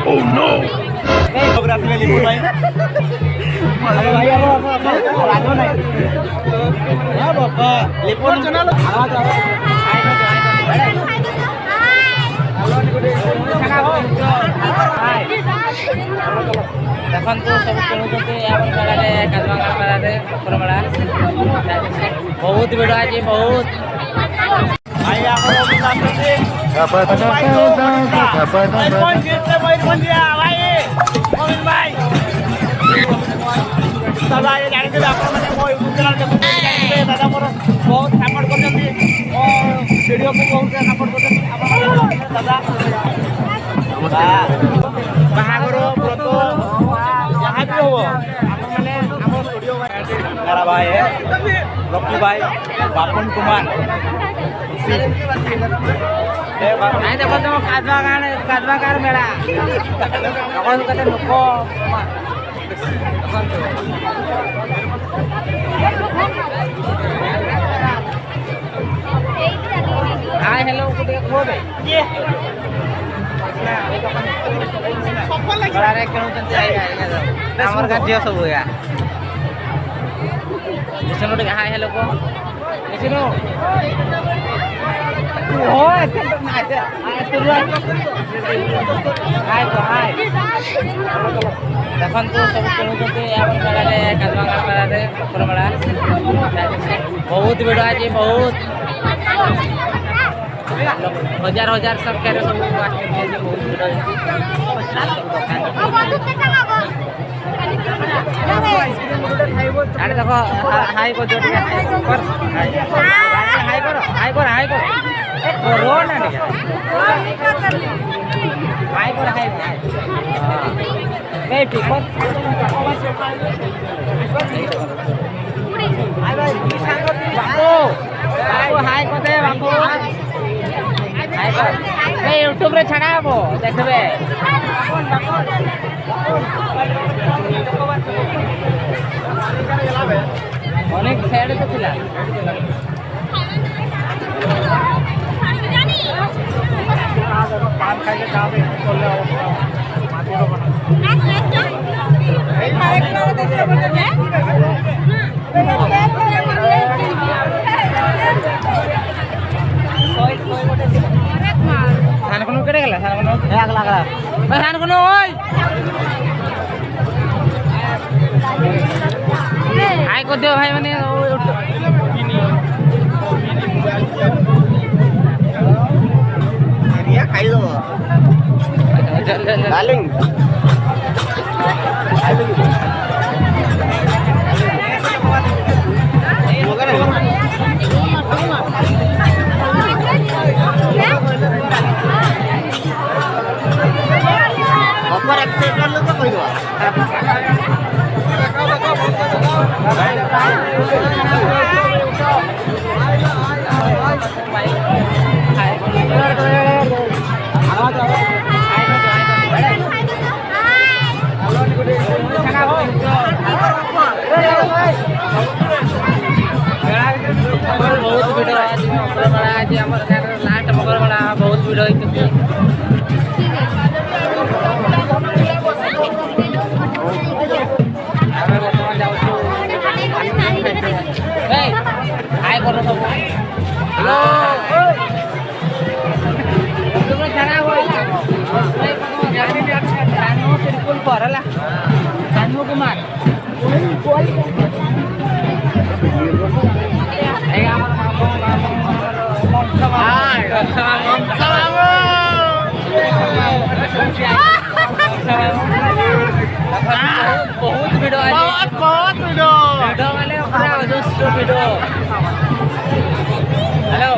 Oh no! Berhasil libur main. Halo भाई अब राजो नहीं हां बाबा libur चैनल आवाज आ ଦେଖନ୍ତୁ ସବୁ କିଣୁଛନ୍ତି ଆମ ମେଳାରେ କାଜବାଙ୍ଗା ମେଳାରେ ପଥର ମେଳା ବହୁତ ଭିଡ଼ ଆଜି ବହୁତ भाई ଆମର ବୁଲାଛନ୍ତି ଭାଇ ଜିତେ ଭାଇ ବନ୍ଦିଆ ଭାଇ ମୋମିନ ଭାଇ दादा ये जानते ଆପଣ ମାନେ ମୋ YouTube ଚ୍ୟାନେଲ ଦେଖୁଛନ୍ତି ଜାଣିବେ ଦାଦା ମୋର ବହୁତ ସପୋର୍ଟ କରୁଛନ୍ତି ଓ ଭିଡିଓକୁ ବହୁତ ସପୋର୍ଟ କରୁଛନ୍ତି ଆପଣ ଦାଦା ବାହାଘର ବ୍ରତ ଯାହା ବି ହବ ଆପଣମାନେ ଆମ ଷ୍ଟୁଡିଓ मेरा भाई है रॉकी भाई बापन कुमार ନାଇଁ ଦେଖ ତମ କାଜବାଙ୍ଗାର ମେଳା ଦେଖନ୍ତୁ କେତେ ଲୋକ हाय हेलो को ଟିକେ ଖୋବେ କିଏ ଆମର ଝିଅ ସବୁ ୟା ନିଶ୍ଚୟ ଟିକେ ହାय ହେଲୋ କହ ନିଶ୍ଚୟ हाय ଦେଖନ୍ତୁ ସବୁ କିଣୁଛନ୍ତି ଆମ ମେଳାରେ କାଜବାଙ୍ଗା ମେଳାରେ ପଥର ମେଳା ବହୁତ ଭିଡ଼ ଆଜି ବହୁତ ହଜାର ହଜାର ସଂଖ୍ୟାରେ ସବୁ ଆସିଛନ୍ତି ବହୁତ ଭିଡ଼ ହେଇଛି ଆରେ ଦେଖ ହାଇ କର ଟିକେ ହାଇ କର रो ना ठीक हाय कर हाय नहीं ठीक बापू हाय कहते बापू हाय कर ए यूट्यूब रे छाड़ा हबो देखबे अनेक साइड तो थिला पान खाइए जाबे चले धान कोनो केड़े गेला धान कोनो एक लाख भाई धान कोनो ओय हाय को दियो भाई माने एरिया खाई दो डार्लिंग ऊपर एक्सेस कर लो तो कोई दो बहुत भिड़ आज मंगलमेला आज आम लास्ट मंगलमेला बहुत भिड़ होती हाय कर सब हेलो तुम जाना हो कानू बिल्कुल पर हला कानू कुमार बहुत भिड़ बहुत भिड़ माने पूरा अजस्र भिड़ हेलो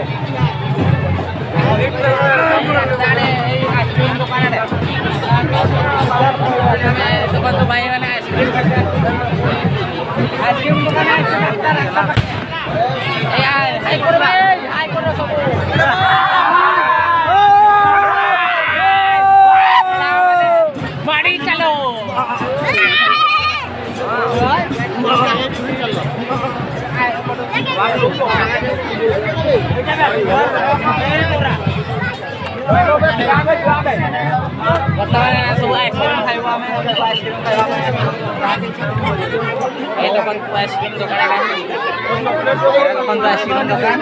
आइसक्रीम दुकान दुकान तो भाई मैंने आइसक्रीम दुकान हाय करो भाई हाय करो सब गाड़ी चलो ବର୍ତ୍ତମାନ ସବୁ ଆଇସ୍କ୍ରିମ୍ ଖାଇବୁ ଆମେ ଆଇସ୍କ୍ରିମ୍ ଖାଇବା ଏ ଦେଖନ୍ତୁ ଆଇସ୍କ୍ରିମ୍ ଦୋକାନ ଦେଖନ୍ତୁ ଆଇସ୍କ୍ରିମ୍ ଦୋକାନ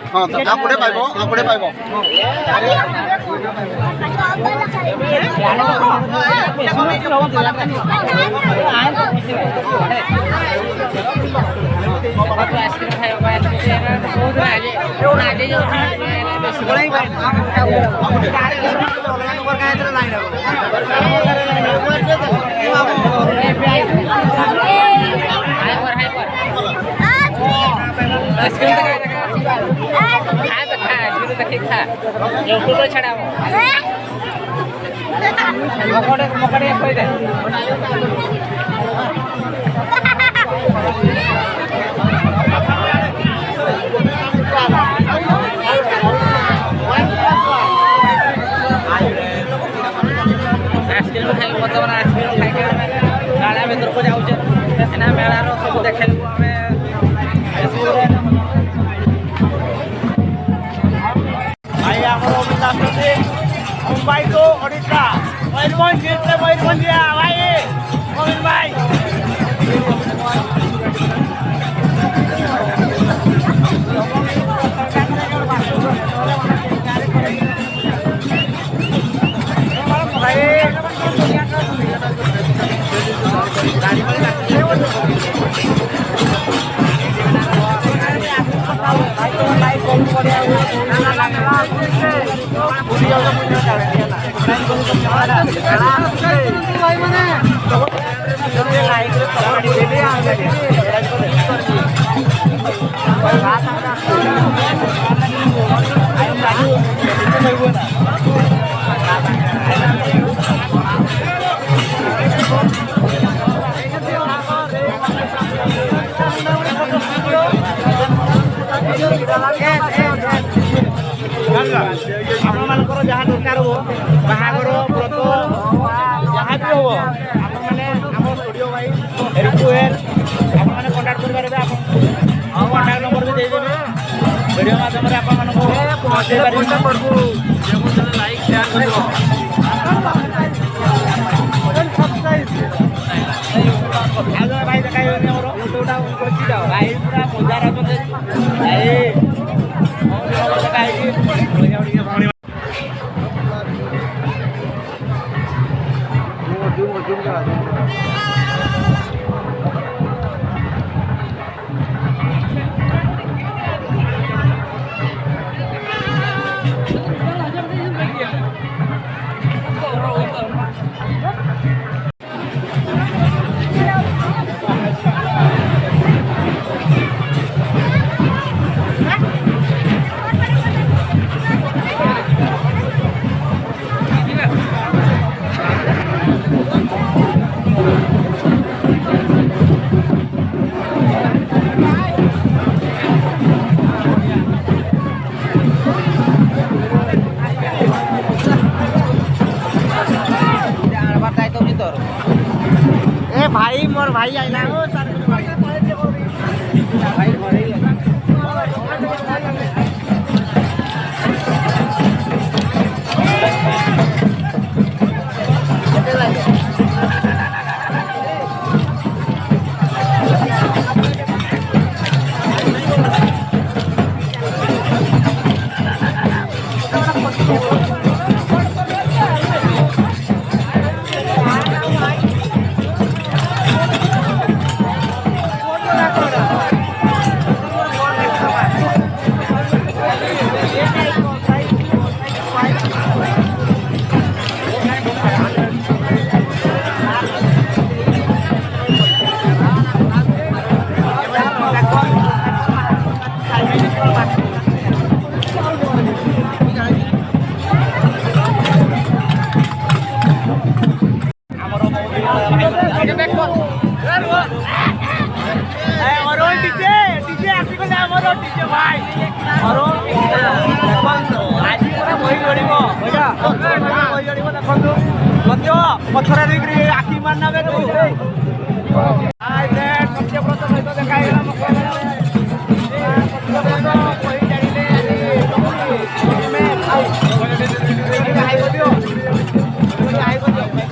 हाँ आपड़े पाइबो आइसक्रीम खाଇବା ବହୁତ ରାଜି यूट्यूब छड़ा मकड़े खोदे आइसक्रीम खाई बर्तमान आइसक्रीम खाई मेला भर को जाऊे सीना मेलार सब देखू भाई मुंबई तो ओडिशा मयूरभंज मयूरभंजिया भाई मोमिन भाई आपंकर जहाँ दरकार हो बाहागर व्रत जहाँ भी हो आपने आम स्टूडियो भाई रिक्वेस्ट आपने कंटाक्ट कर कंटाक्ट नंबर भी देदेवे वीडियो माध्यम लाइक शेयर भाई देखा भाई पूरा बजार भाई मोर भाई आइला डीजे डीजे आसिगले हमर डीजे भाई और आज पूरा बही जड़िब बुझा बही जड़िब देखंतु मध्य पथरा देकरी आखि मारना बे आज सत्यव्रत सहित देखा गेला मकरमेला बही जड़िले में हाई बदियो हाई बदियो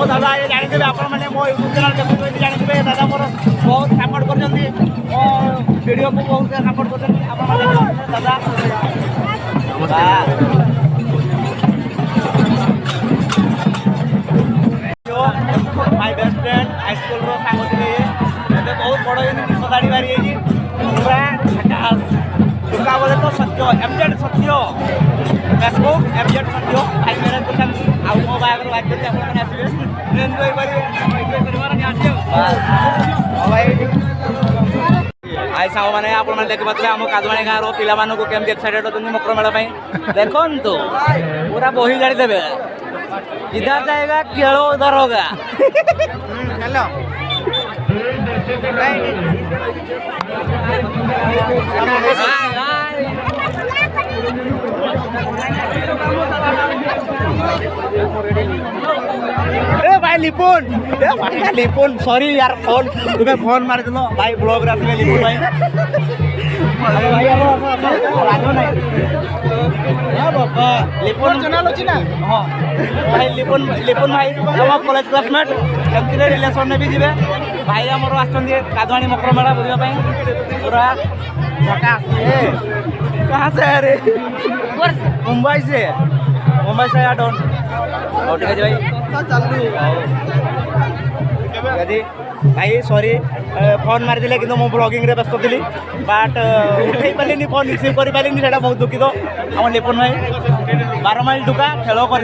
दादा ये जानते आप मो यूट्यूब चैनल देखते जानते दादा मोर बहुत सपोर्ट कर वीडियो को बहुत सपोर्ट कर दादा my best friend high school सांग थे बहुत बड़ निशदाड़ी बारी पूरा झकास दुर्गा बोले तो सत्य एमजेड सत्य फेसबुक एमजेड सत्य भाई मेरे दुकान आउ मो बागर वाक्य आपने आसबे एंजॉय करिए आई साव माने आपण माने देख पातले हम कादवाणी गाँव रो पिला मानको केमती एक्साइटेड होतनी मकर मेला पई देखंतु पूरा बही जाड़ी देबे इधर जाएगा केलो उधर होगा हेलो भाई लिपुन सॉरी यार फोन तुम्हें फोन मार दिलो भाई ब्लॉग रास्ते लिपुन भाई लिपुन चैनल अछि ना हां भाई लिपुन भाई हम कॉलेज क्लासमेट एमती रिलेशन में भी जीवे भाई हमर आछन कादवाणी मकर मेला बुझिबा पई पूरा झकास कहां से है रे मुंबई से या डॉन ठीक है भाई चालू यदि भाई सॉरी फोन मारी दिले कि मो ब्लॉगिंग रे व्यस्त थी बट उठे पारे फोन रिसीव कर पारे सेटा बहुत दुखित आम लिपुन भाई 12 माइल टुका खेल कर